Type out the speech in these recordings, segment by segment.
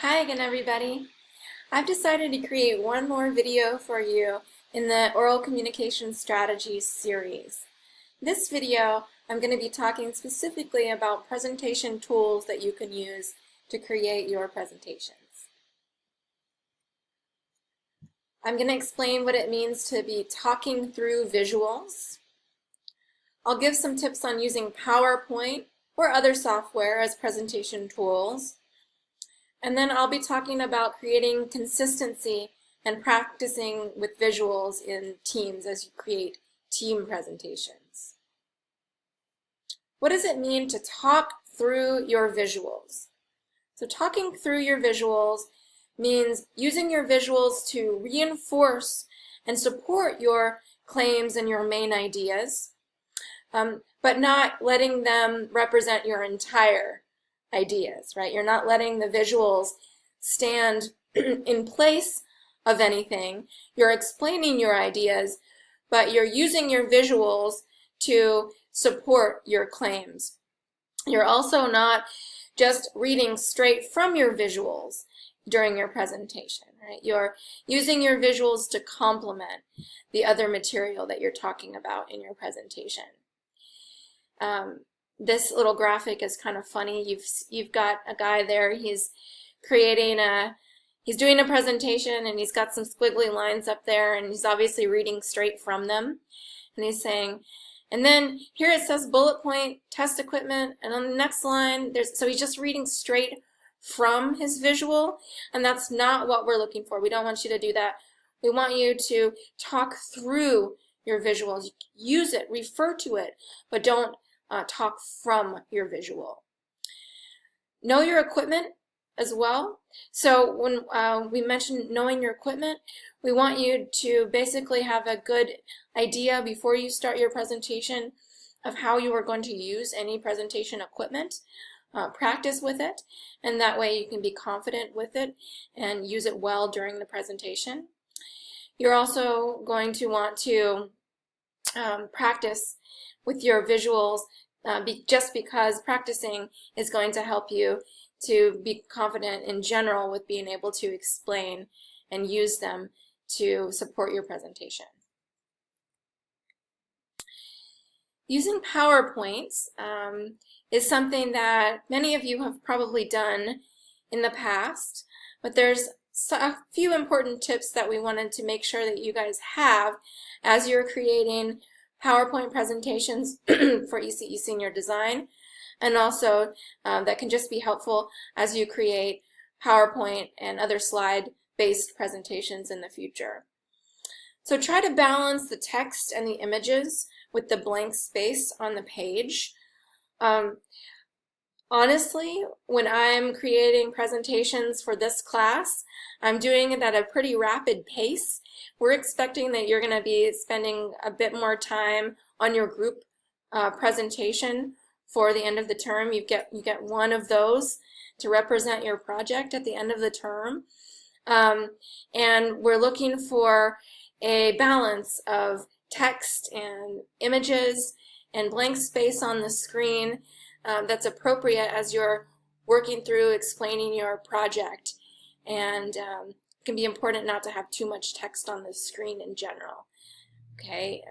Hi again, everybody. I've decided to create one more video for you in the Oral Communication Strategies series. This video, I'm going to be talking specifically about presentation tools that you can use to create your presentations. I'm going to explain what it means to be talking through visuals. I'll give some tips on using PowerPoint or other software as presentation tools. And then I'll be talking about creating consistency and practicing with visuals in teams as you create team presentations. What does it mean to talk through your visuals? So talking through your visuals means using your visuals to reinforce and support your claims and your main ideas, but not letting them represent your entire ideas, right? You're not letting the visuals stand in place of anything. You're explaining your ideas, but you're using your visuals to support your claims. You're also not just reading straight from your visuals during your presentation, right? You're using your visuals to complement the other material that you're talking about in your presentation. This little graphic is kind of funny. You've got a guy there. He's doing a presentation, and he's got some squiggly lines up there, and he's obviously reading straight from them. And he's saying, and then here it says bullet point, test equipment, and on the next line, so he's just reading straight from his visual, and that's not what we're looking for. We don't want you to do that. We want you to talk through your visuals. Use it, refer to it, but don't talk from your visual. Know your equipment as well. So when we mentioned knowing your equipment, we want you to basically have a good idea before you start your presentation of how you are going to use any presentation equipment. Practice with it, and that way you can be confident with it and use it well during the presentation. You're also going to want to practice with your visuals just because practicing is going to help you to be confident in general with being able to explain and use them to support your presentation. Using PowerPoints is something that many of you have probably done in the past, but there's a few important tips that we wanted to make sure that you guys have as you're creating PowerPoint presentations for ECE Senior Design, and also that can just be helpful as you create PowerPoint and other slide-based presentations in the future. So try to balance the text and the images with the blank space on the page. Honestly, when I'm creating presentations for this class, I'm doing it at a pretty rapid pace. We're expecting that you're going to be spending a bit more time on your group presentation for the end of the term. You get one of those to represent your project at the end of the term. And we're looking for a balance of text and images and blank space on the screen that's appropriate as you're working through explaining your project. And it can be important not to have too much text on the screen in general. Okay.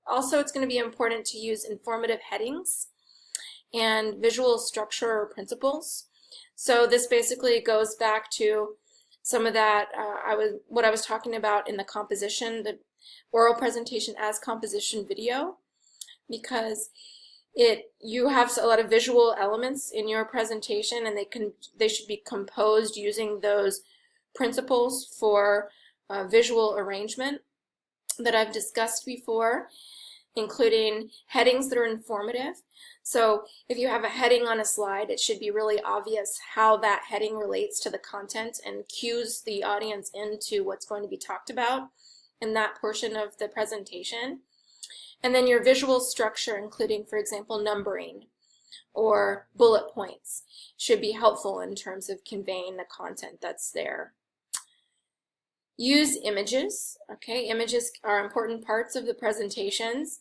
Also, it's going to be important to use informative headings and visual structure or principles. So this basically goes back to some of that what I was talking about in the composition, the oral presentation as composition video, because you have a lot of visual elements in your presentation, and they should be composed using those principles for visual arrangement that I've discussed before, including headings that are informative. So if you have a heading on a slide, it should be really obvious how that heading relates to the content and cues the audience into what's going to be talked about in that portion of the presentation. And then your visual structure, including, for example, numbering or bullet points, should be helpful in terms of conveying the content that's there. Use images. Okay, images are important parts of the presentations.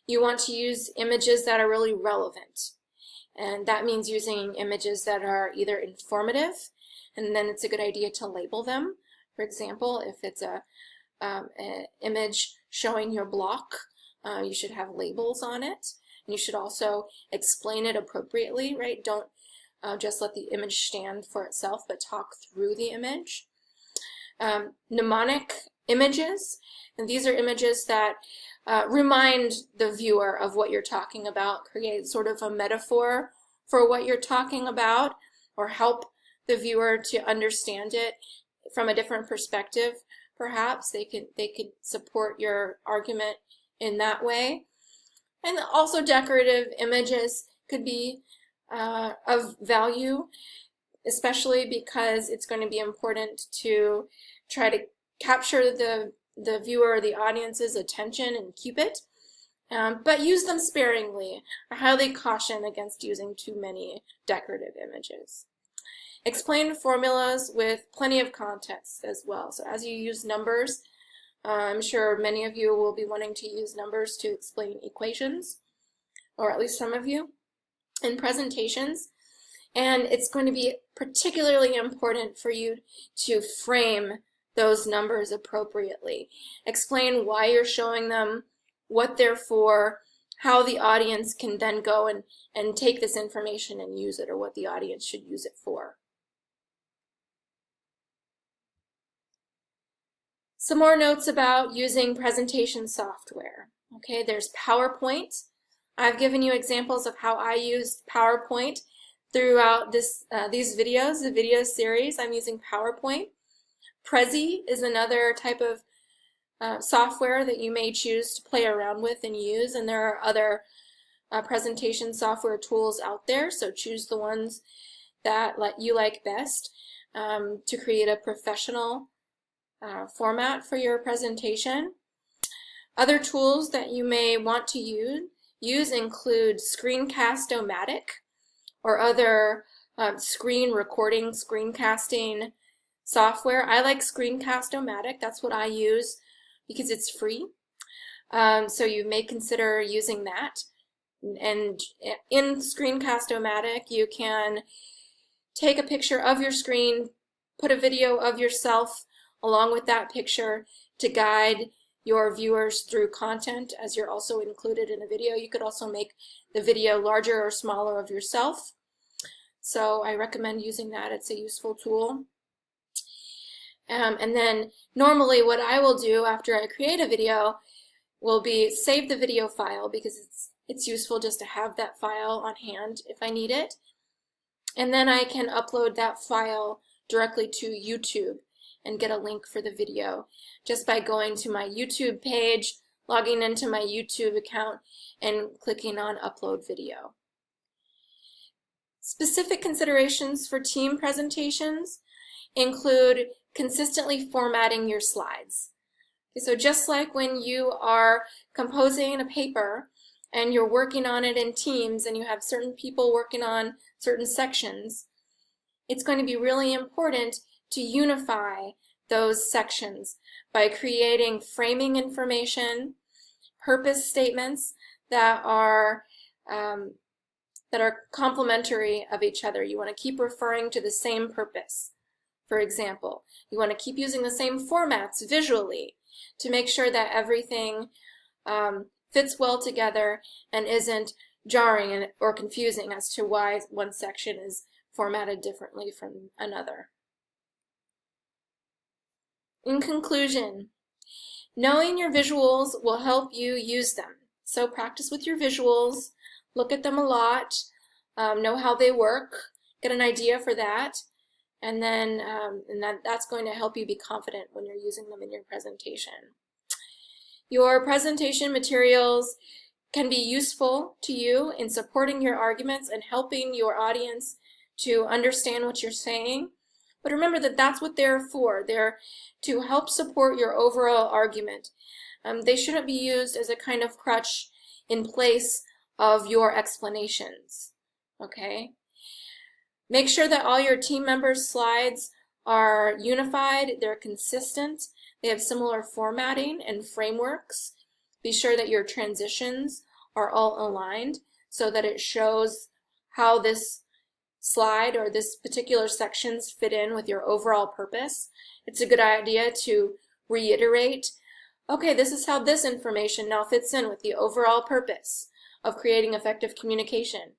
You want to use images that are really relevant, and that means using images that are either informative and then it's a good idea to label them. For example, if it's an image showing your block, you should have labels on it. And you should also explain it appropriately, right? Don't just let the image stand for itself, but talk through the image. Mnemonic images, and these are images that remind the viewer of what you're talking about, create sort of a metaphor for what you're talking about, or help the viewer to understand it from a different perspective. Perhaps they could support your argument in that way. And also decorative images could be of value, especially because it's going to be important to try to capture the viewer or the audience's attention and keep it. But use them sparingly. I highly caution against using too many decorative images. Explain formulas with plenty of context as well. So as you use numbers, I'm sure many of you will be wanting to use numbers to explain equations, or at least some of you, in presentations. And it's going to be particularly important for you to frame those numbers appropriately. Explain why you're showing them, what they're for, how the audience can then go and take this information and use it, or what the audience should use it for. Some more notes about using presentation software. Okay, there's PowerPoint. I've given you examples of how I used PowerPoint throughout these videos, the video series. I'm using PowerPoint. Prezi is another type of software that you may choose to play around with and use, and there are other presentation software tools out there, so choose the ones that you like best to create a professional format for your presentation. Other tools that you may want to use include Screencast-O-Matic or other screen recording, screencasting software. I like Screencast-O-Matic. That's what I use because it's free. So you may consider using that. And in Screencast-O-Matic, you can take a picture of your screen, put a video of yourself along with that picture to guide your viewers through content as you're also included in a video. You could also make the video larger or smaller of yourself. So I recommend using that. It's a useful tool. And then normally what I will do after I create a video will be save the video file, because it's useful just to have that file on hand if I need it. And then I can upload that file directly to YouTube and get a link for the video just by going to my YouTube page, logging into my YouTube account, and clicking on Upload Video. Specific considerations for team presentations include consistently formatting your slides. So just like when you are composing a paper and you're working on it in teams and you have certain people working on certain sections, it's going to be really important to unify those sections by creating framing information, purpose statements that are complementary of each other. You want to keep referring to the same purpose. For example, you want to keep using the same formats visually to make sure that everything fits well together and isn't jarring or confusing as to why one section is formatted differently from another. In conclusion, knowing your visuals will help you use them. So practice with your visuals, look at them a lot, know how they work, get an idea for that, and then that's going to help you be confident when you're using them in your presentation. Your presentation materials can be useful to you in supporting your arguments and helping your audience to understand what you're saying. But remember that that's what they're for. They're to help support your overall argument. They shouldn't be used as a kind of crutch in place of your explanations. Okay? Make sure that all your team members' slides are unified, they're consistent, they have similar formatting and frameworks. Be sure that your transitions are all aligned so that it shows how this slide or this particular sections fit in with your overall purpose, it's a good idea to reiterate, okay, this is how this information now fits in with the overall purpose of creating effective communication,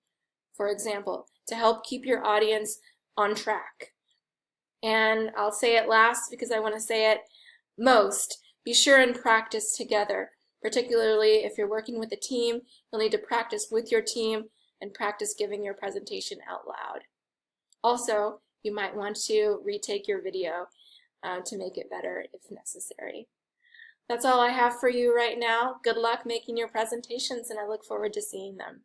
for example, to help keep your audience on track. And I'll say it last because I want to say it most. Be sure and practice together. Particularly if you're working with a team, you'll need to practice with your team and practice giving your presentation out loud. Also, you might want to retake your video to make it better if necessary. That's all I have for you right now. Good luck making your presentations, and I look forward to seeing them.